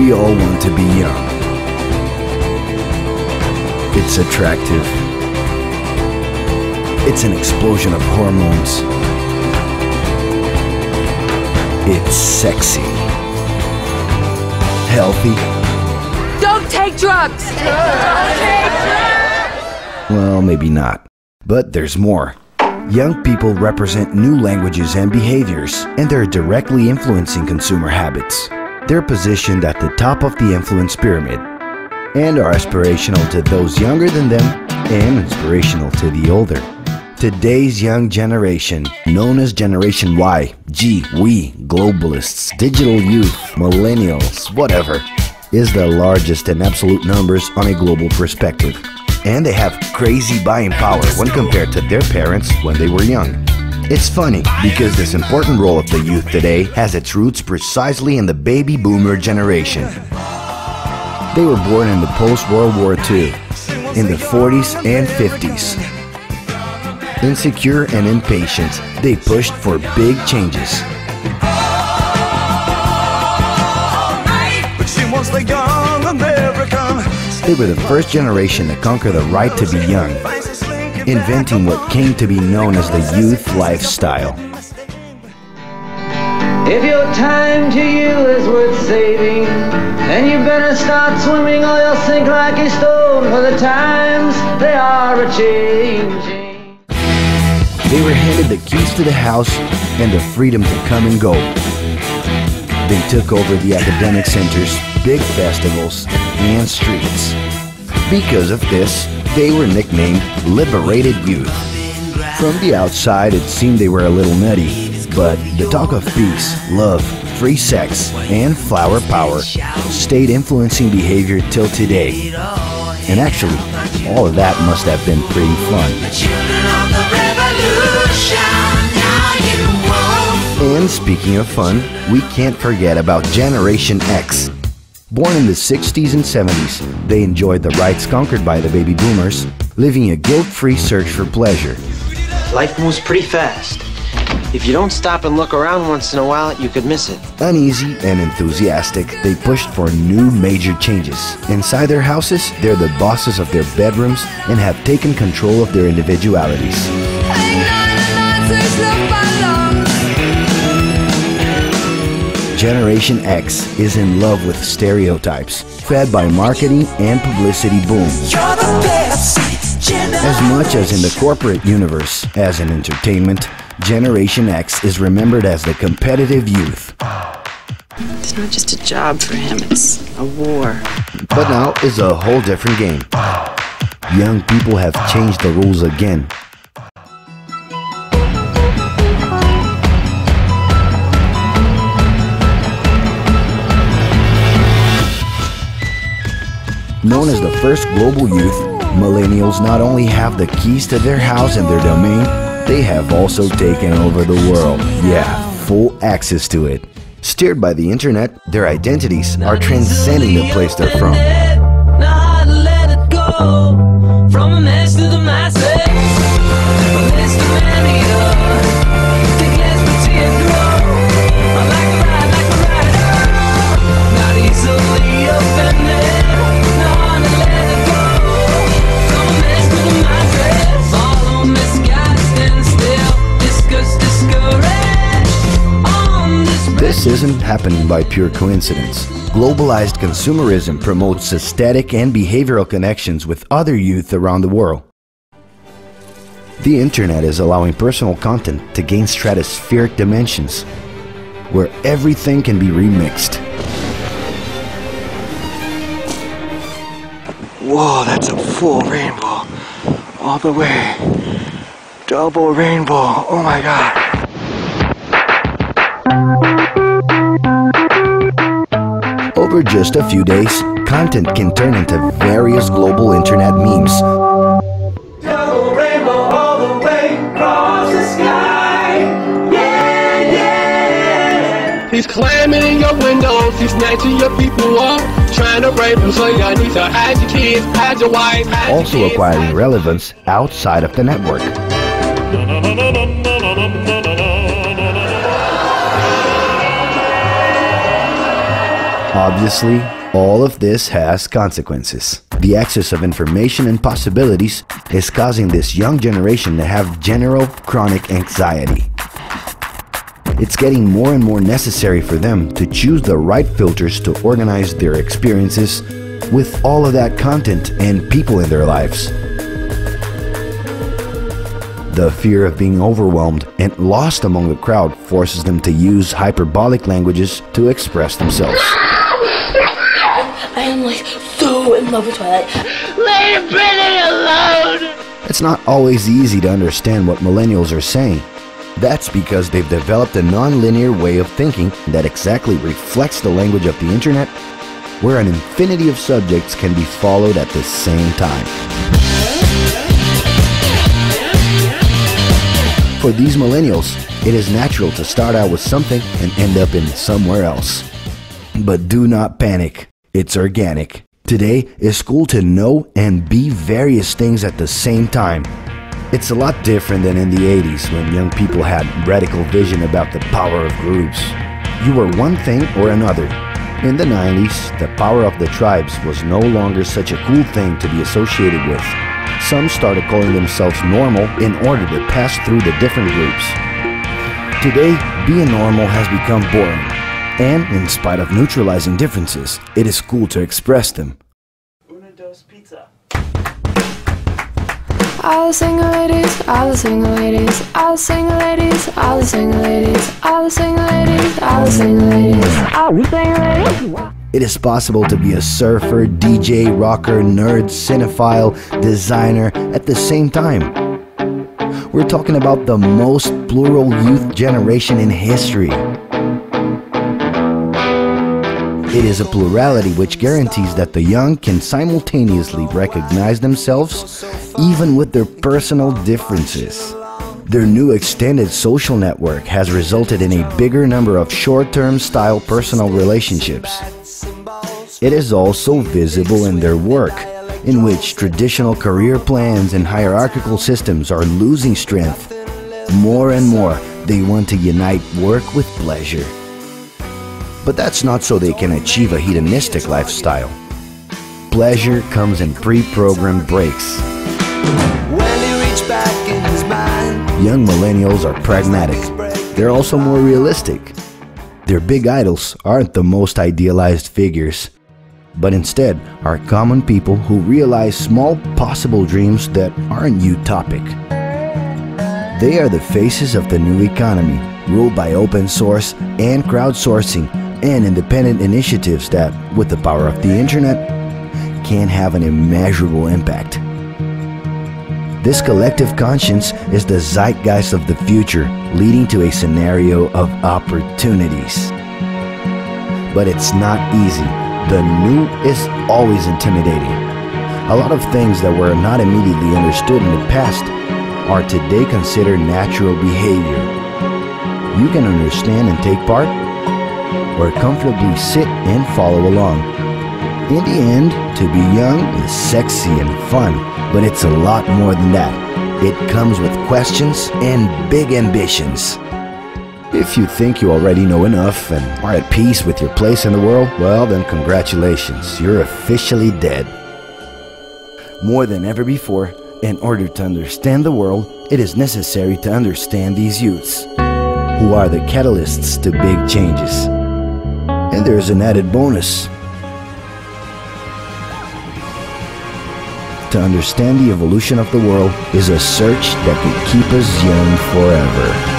We all want to be young. It's attractive. It's an explosion of hormones. It's sexy. Healthy. Don't take drugs! Don't take drugs! Well, maybe not. But there's more. Young people represent new languages and behaviors, and they're directly influencing consumer habits. They're positioned at the top of the influence pyramid, and are aspirational to those younger than them, and inspirational to the older. Today's young generation, known as Generation Y, G, we, globalists, digital youth, millennials, whatever, is the largest in absolute numbers on a global perspective. And they have crazy buying power when compared to their parents when they were young. It's funny, because this important role of the youth today has its roots precisely in the baby boomer generation. They were born in the post-World War II, in the 40s and 50s. Insecure and impatient, they pushed for big changes. They were the first generation to conquer the right to be young, inventing what came to be known as the youth lifestyle. If your time to you is worth saving, then you better start swimming or you'll sink like a stone, for the times they are a-changing. They were handed the keys to the house and the freedom to come and go. They took over the academic centers, big festivals, and streets. Because of this, they were nicknamed Liberated Youth. From the outside, it seemed they were a little nutty, but the talk of peace, love, free sex, and flower power stayed influencing behavior till today. And actually, all of that must have been pretty fun. And speaking of fun, we can't forget about Generation X. Born in the 60s and 70s, they enjoyed the rights conquered by the baby boomers, living a guilt-free search for pleasure. Life moves pretty fast. If you don't stop and look around once in a while, you could miss it. Uneasy and enthusiastic, they pushed for new major changes. Inside their houses, they're the bosses of their bedrooms and have taken control of their individualities. Generation X is in love with stereotypes, fed by marketing and publicity boom. As much as in the corporate universe as in entertainment, Generation X is remembered as the competitive youth. It's not just a job for him, it's a war. But now is a whole different game. Young people have changed the rules again. Known as the first global youth, millennials not only have the keys to their house and their domain, they have also taken over the world. Yeah, full access to it. Steered by the internet, their identities are transcending the place they're from. This isn't happening by pure coincidence. Globalized consumerism promotes aesthetic and behavioral connections with other youth around the world. The internet is allowing personal content to gain stratospheric dimensions, where everything can be remixed. Whoa, that's a full rainbow. All the way. Double rainbow. Oh my God. Over just a few days, content can turn into various global internet memes. Double rainbow all the way across the sky. Yeah, yeah. He's climbing in your windows, he's snatching your people up, trying to rape them, so y'all need to hide your kids, hide your wife, hide Also your kids. acquiring relevance outside of the network. Obviously, All of this has consequences. The excess of information and possibilities is causing this young generation to have general chronic anxiety. It's getting more and more necessary for them to choose the right filters to organize their experiences with all of that content and people in their lives. The fear of being overwhelmed and lost among the crowd forces them to use hyperbolic languages to express themselves. I am like so in love with Twilight. Leave Brittany alone! It's not always easy to understand what millennials are saying. That's because they've developed a non-linear way of thinking that exactly reflects the language of the internet, where an infinity of subjects can be followed at the same time. For these millennials, it is natural to start out with something and end up in somewhere else. But do not panic. It's organic. Today, it's cool to know and be various things at the same time. It's a lot different than in the 80s when young people had radical vision about the power of groups. You were one thing or another. In the 90s, the power of the tribes was no longer such a cool thing to be associated with. Some started calling themselves normal in order to pass through the different groups. Today, being normal has become boring. And in spite of neutralizing differences, it is cool to express them. All the single ladies, all the single ladies, all the single ladies, all the single ladies, all the single ladies, all the single ladies, all the single ladies. It is possible to be a surfer, DJ, rocker, nerd, cinephile, designer at the same time. We're talking about the most plural youth generation in history. It is a plurality which guarantees that the young can simultaneously recognize themselves even with their personal differences. Their new extended social network has resulted in a bigger number of short-term style personal relationships. It is also visible in their work, in which traditional career plans and hierarchical systems are losing strength. More and more, they want to unite work with pleasure. But that's not so they can achieve a hedonistic lifestyle. Pleasure comes in pre-programmed breaks. Young millennials are pragmatic. They're also more realistic. Their big idols aren't the most idealized figures, but instead are common people who realize small possible dreams that aren't utopic. They are the faces of the new economy, ruled by open source and crowdsourcing and independent initiatives that, with the power of the internet, can have an immeasurable impact. This collective conscience is the zeitgeist of the future, leading to a scenario of opportunities. But it's not easy. The new is always intimidating. A lot of things that were not immediately understood in the past are today considered natural behavior. You can understand and take part, or comfortably sit and follow along. In the end, to be young is sexy and fun, but it's a lot more than that. It comes with questions and big ambitions. If you think you already know enough and are at peace with your place in the world, well then congratulations, you're officially dead. More than ever before, in order to understand the world, it is necessary to understand these youths, who are the catalysts to big changes. And there's an added bonus. To understand the evolution of the world is a search that could keep us young forever.